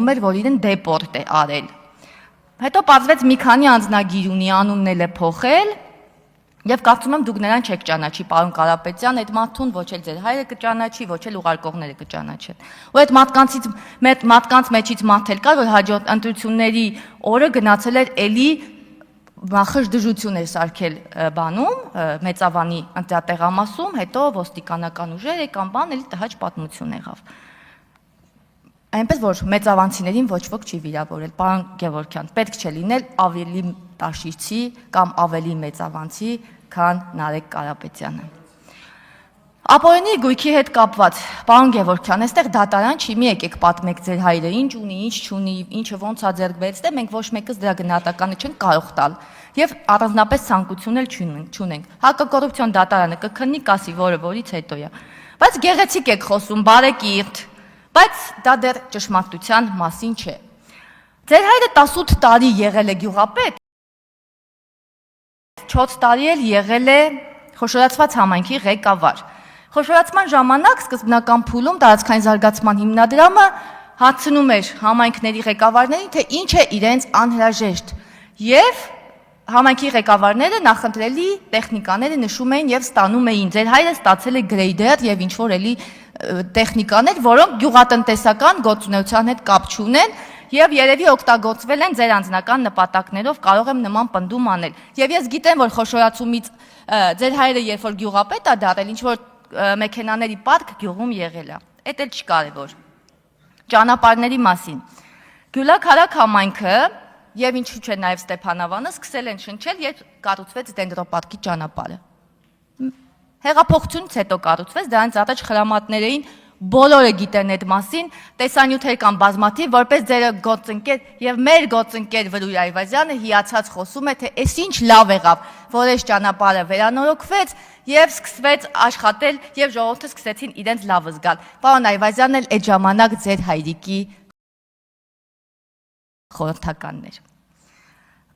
համարում էր, որ իրեն դեպորտ է արել։ Հետո պարզվեց մի քանի անձնագիր ունի, անունն էլ է փոխել, եւ կարծում եմ դուք նրան չեք ճանաչի, պարոն Կարապետյան, այդ մարդուն ոչ էլ ձեր հայրը կճանաչի, ոչ էլ ուղարկողները կճանաչեն։ Ու այդ մարդկանց մեջից մարդ էլ կար, որ հաջորդ ընտրությունների օրը գնացել էր էլի վախշ դժություն էր սարքել բանում, Մեծավանի ընտրատեղամասում, հետո ոստիկանական ուժեր եկան բան, էլի տհաճ պատմություն եղավ։ Այնպես որ մեծավանցիներին ոչ ոք չի վիրավորել, պարոն Գևորգյան, պետք չէ լինել ավելի տաշիցի կամ ավելի մեծավանցի, քան Նարեկ Կարապետյանը։ Ապօրինի գույքի հետ կապված, պարոն Գևորգյան, այստեղ դատարան չի, մի եկեք պատմեք ձեր հայրը ինչ ունի, ինչ չունի, ինչը ոնց է ձեռք բերել, մենք ոչ մեկս դրա գնահատականը չենք կարող տալ եւ առանձնապես ցանկություն էլ չունենք։ Հակակոռուպցիոն դատարանը կքննի, կասի որը որից հետո է։ Բայց գեղեցիկ եք խոսում, բարեկիրթ, բայց դա դեռ ճշմարտության մասին չէ։ Ձեր հայրը 18 տարի եղել է գյուղապետ, 4 տարի էլ եղել է խոշորացված համայնքի ղեկավար։ Խոշորացման ժամանակ սկզբնական փուլում տարածքային զարգացման հիմնադրամը հացնում էր համայնքների ղեկավարներին, թե ինչ է իրենց անհրաժեշտ, եւ համայնքի ղեկավարները նախընտրելի տեխնիկաները նշում էին եւ ստանում էին։ Ձեր հայրը ստացել է գրեյդեր եւ ինչ որ էլի տեխնիկաներ, որոնք գյուղատնտեսական գործունեության հետ կապ չունեն եւ երևի օգտագործվել են ձեր անձնական նպատակներով, կարող եմ նման պնդում անել։ Եվ ես գիտեմ, որ խոշորացումից ձեր հայրը երբ որ գյուղապետ է դարձել, ինչ որ մեքենաների պարկ գյուղում եղել է։ Էդ էլ չկարևոր։ Ճանապարհների մասին։ Գյուլաքարակ համայնքը եւ ինչու՞ չէ նաեւ Ստեփանավանը սկսել են շնչել, երբ կառուցվեց Դենդրոպարկի ճանապարհը։ Հեղափոխությունից հետո կառուցվեց, դրանից առաջ խրամատներ էին, բոլորը գիտեն այդ մասին, տեսանյութեր կան բազմաթիվ, որպես ձեր գործընկեր եւ մեր գործընկեր Վրույր Այվազյանը հիացած խոսում է, թե «Էս ինչ լավ եղավ, որ այս ճանապարհը վերանորոգվեց եւ սկսվեց աշխատել եւ ժողովուրդը սկսեցին իրենց լավը զգալ»։ Պարոն Այվազյանն էլ այդ ժամանակ ձեր հայրիկի խորհրդականներ։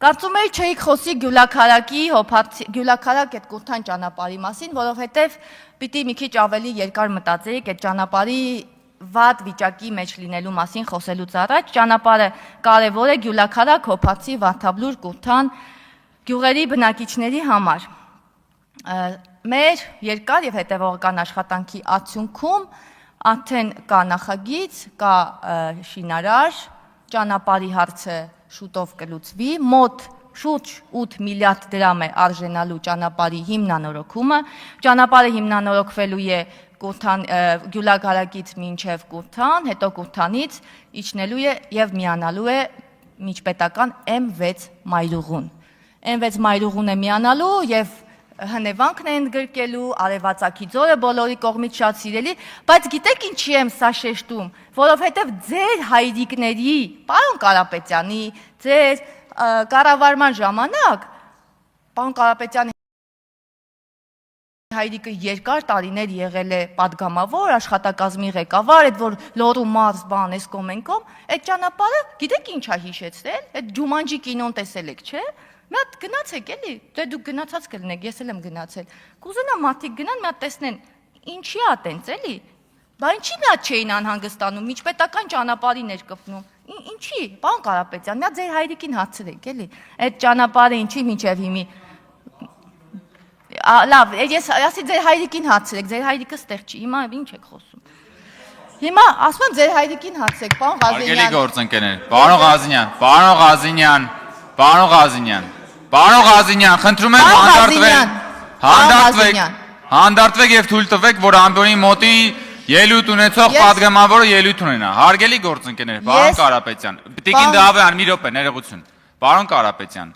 Կարծում էի չէիք խոսի Գյուլաքարակի, Գյուլաքարակ այդ Կուրթան ճանապարհի մասին, որովհետև պիտի մի քիչ ավելի երկար մտածեիք այդ ճանապարհի վատ վիճակի մեջ լինելու մասին խոսելուց առաջ։ Ճանապարհը կարևոր է Գյուլաքարակ, Հոփացի, Վարդաբլուր, Կուրթան գյուղերի բնակիչների համար։ Մեր երկար եւ հետեւողական աշխատանքի արդյունքում արդեն կա նախագիծ, կա շինարար, ճանապարհի հարցը շուտով կլուծվի, մոտ շուրջ 8 միլիարդ դրամ է արժենալու ճանապարհի հիմնանորոգումը, ճանապարհը հիմնանորոգվելու է Գյուլաքարակից մինչև Կուրթան, հետո Կուրթանից իջնելու է եւ միանալու է միջպետական M6 մայրուղուն։ M6 մայրուղուն է միանալու եւ հնեվանքն է ընդգրկելու, արևածագի ձորը բոլորի կողմից շատ սիրելի, բայց գիտեք ինչի եմ սա շեշտում, որովհետև ձեր հայրիկների, պարոն Կարապետյանի, ձեր կառավարման ժամանակ, պարոն Կարապետյանի հայրիկը երկար տարիներ եղել է պատգամավոր, աշխատակազմի ղեկավար, այդ որ լոռու մարզ բան էս կոմենկոմ, այդ ճանապարհը գիտեք ինչ է հիշեցրել, այդ Ջումանջի կինոն տեսել եք, չէ՞։ Մի հատ գնացեք էլի, դե դուք գնացած կլինեք, ես էլ եմ գնացել։ Կուզենամ մարդիկ գնան, մի հատ տեսնեն, ինչի է տենց էլի։ Բա ինչի մի հատ չէին անհանգստանում, միջպետական ճանապարհին էր կպնում։ Ինչի, պարոն Կարապետյան, մի հատ ձեր հայրիկին հարցրեք էլի։ Այդ ճանապարհը ինչի մինչև հիմի։ Լավ, ես ասի ձեր հայրիկին հարցրեք, ձեր հայրիկը ստեղ չի, հիմա ինչ եք խոսում։ Հիմա ասում եմ ձեր հայրիկին հարցրեք, պարոն Ղազենյան։ Արգելի գործընկերներ, պարոն Ղազենյան, պարոն Ղազենյան, պարոն Ղազենյան, պարոն Ղազենյան, խնդրում եմ հանդարտվեք եւ թույլ տվեք, որ ամբողջի մոտի ելույթ ունեցող պատգամավորը ելույթ ունենա։ Հարգելի գործընկերներ, պարոն Կարապետյան, Տիկին Դավեյան, մի րոպե, ներողություն։ Պարոն Կարապետյան,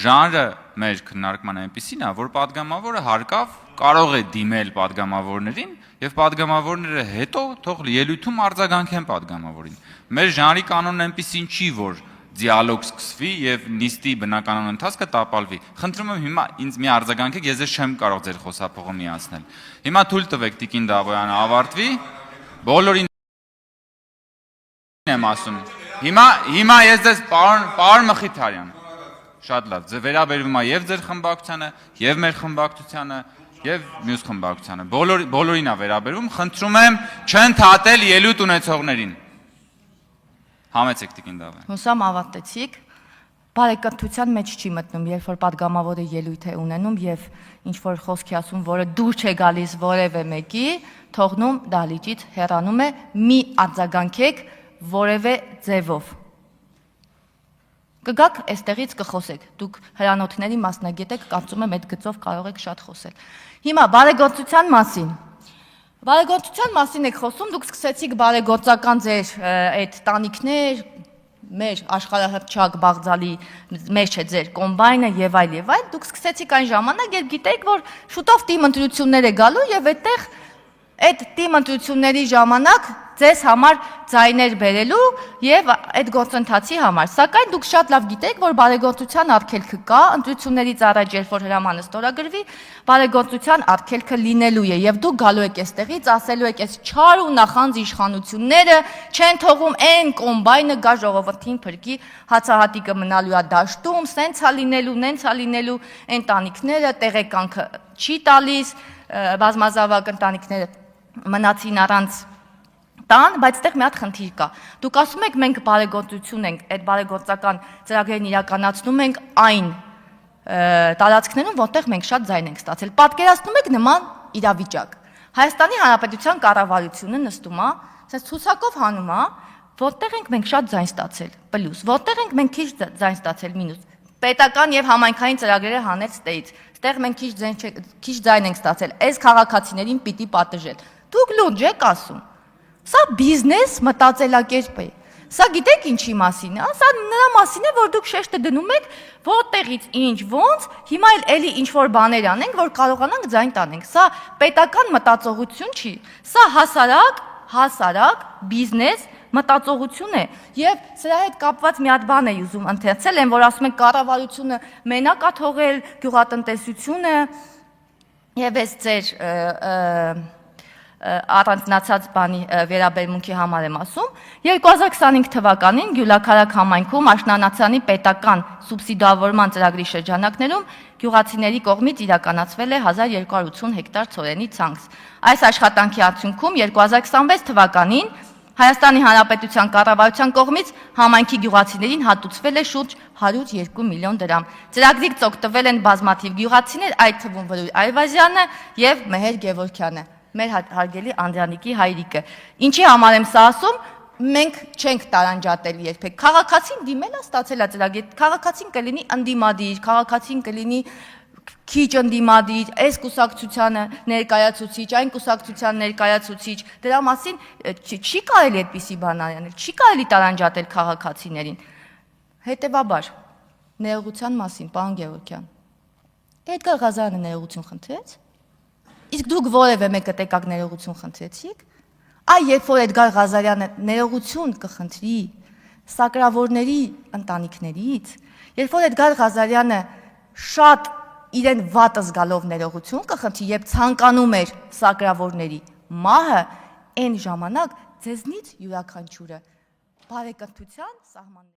ժանրը մեր քննարկման այնպիսին է, որ պատգամավորը հարկավ կարող է դիմել պատգամավորներին եւ պատգամավորները հետո թող ելույթում արձագանքեն պատգամավորին։ Մեր ժանրի կանոնն այնպիսին չի, որ դիալոգ սկսվի եւ նիստի բնականon ընթացքը տապալվի։ Խնդրում եմ հիմա ինձ մի արձագանքեք, ես ձեզ չեմ կարող ձեր խոսափողը միացնել։ Հիմա թույլ տվեք Տիկին Դավոյանը ավարտվի, բոլորին եմ ասում։ Հիմա ես ձեզ պարոն Մխիթարյան, շատ լավ, ձեզ վերաբերվում է եւ ձեր խմբակցությանը, եւ մեր խմբակցությանը, եւ մյուս խմբակցությանը։ Բոլորին է վերաբերվում, խնդրում եմ չընդհատել ելույթ ունեցողներին։ Համեցեք Տիկին Դավոյան։ Հուսամ ավարտեցիք։ Բարեկրթության մեջ չի մտնում, երբ որ падգամավորը ելույթ է ունենում եւ ինչ որ խոսքի ասում, որը դուր չէ գալիս որևէ մեկի, թողնում դահլիճից հեռանում է, մի արձագանքեք որևէ ձևով։ Կգաք այստեղից կխոսեք։ Դուք հրանոթների մասնագետ եք, կարծում եմ այդ գծով կարող եք շատ խոսել։ Հիմա բարեգործության մասին։ Բարեգործության մասին եք խոսում, դուք սկսեցիք բարեգործական ձեր այդ տանիքներ, մեր աշխարհահռչակ Բաղձալի, մեր չէ ձեր կոմբայնը եւ այլ, դուք սկսեցիք այն ժամանակ, երբ գիտեիք, որ շուտով թիմ ընտրություններ է գալու եւ այդտեղ այդ թիմ ընտրությունների ժամանակ ձեզ համար ձայներ բերելու եւ այդ գործընթացի համար։ Սակայն դուք շատ լավ գիտեք, որ բարեգործության արգելքը կա, ընտրություններից առաջ երբ որ հրամանը ստորագրվի, բարեգործության արգելքը լինելու է եւ դուք գալու եք այստեղից, ասելու եք, այս չար ու նախանձ իշխանությունները չեն թողում այն կոմբայնը գա ժողովրդին փրկի, հացահատիկը մնալու է դաշտում, սենց է լինելու, նենց է լինելու, այն տանիքները տեղեկանքը չի տալիս, բազմազավակ ընտանիքները մնացին առանց տան, բայց այդտեղ մի հատ խնդիր կա։ Դուք ասում եք մենք բարեգործություն ենք, այդ բարեգործական ծրագրերն իրականացնում ենք այն տարածքներում, որտեղ մենք շատ ձայն ենք ստացել։ Պատկերացնում եք նման իրավիճակ։ Հայաստանի Հանրապետության կառավարությունը նստում է, ասես ցուցակով հանում է, որտեղ ենք մենք շատ ձայն ստացել, պլյուս, որտեղ ենք մենք քիչ ձայն ստացել, մինուս։ Պետական եւ համայնքային ծրագրերը հանել ստեից։ Այդտեղ մենք քիչ ձայն ենք ստացել։ Այս քաղաքացիներին պիտի պատժել։ Դուք լուրջ եք ասում։ Սա բիզնես մտածելակերպ է։ Սա գիտեք ինչի մասին է։ Սա նրա մասին է, որ դուք շեշտը դնում եք որտեղից ինչ ոնց, հիմա էլի ինչ որ բաներ անենք, որ կարողանանք ձայն տանենք։ Սա պետական մտածողություն չի։ Սա հասարակ բիզնես մտածողություն է։ Եվ սրա հետ կապված մի հատ բան էի ուզում ընթերցել, այն որ ասում են կառավարությունը մենակ է թողել գյուղատնտեսությունը եւ այս ձեր առանձնացած բանի վերաբերմունքի համար եմ ասում, 2025 թվականին Գյուլաքարակ համայնքում Աշնանացյանի պետական սուբսիդավորման ծրագրի շրջանակներում գյուղացիների կողմից իրականացվել է 1280 հեկտար ցորենի ցանց։ Այս աշխատանքի արդյունքում 2026 թվականին Հայաստանի Հանրապետության կառավարության կողմից համայնքի գյուղացիներին հատուցվել է շուրջ 102 միլիոն դրամ։ Ծրագրից օգտվել են բազմաթիվ գյուղացիներ, այդ թվում Վրույր Այվազյանը եւ Մեհեր Գևորգյանը, մեր հարգելի Անդրանիկի հայրիկը։ Ինչի համար եմ սա ասում, մենք չենք տարանջատել երբեք։ Քաղաքացին դիմել է, ստացել է ծրագիր, քաղաքացին կլինի ընդդիմադիր, քաղաքացին կլինի քիչ ընդդիմադիր, այս կուսակցությանը ներկայացուցիչ, այն կուսակցության ներկայացուցիչ, դրա մասին չի կարելի այդպիսի բան անել, չի կարելի տարանջատել քաղաքացիներին։ Հետևաբար, ներողության մասին, պարոն Գևորգյան, Էդգար Ղազարյանը ներողություն խնդրեց, իսկ դուք որևէ մեկը տեկակ ներողություն խնդրեցիք, երբ որ Էդգար Ղազարյանը ներողություն կխնդրի սակրավորների ընտանիքներից, երբ որ Էդգար Ղազարյանը շատ իրեն վատը զգալով ներողություն կխնդրի եւ ցանկանում էր սակրավորների մահը, այն ժամանակ ձեզնից յուրաքանչյուրը բարեկրթության սահմաններ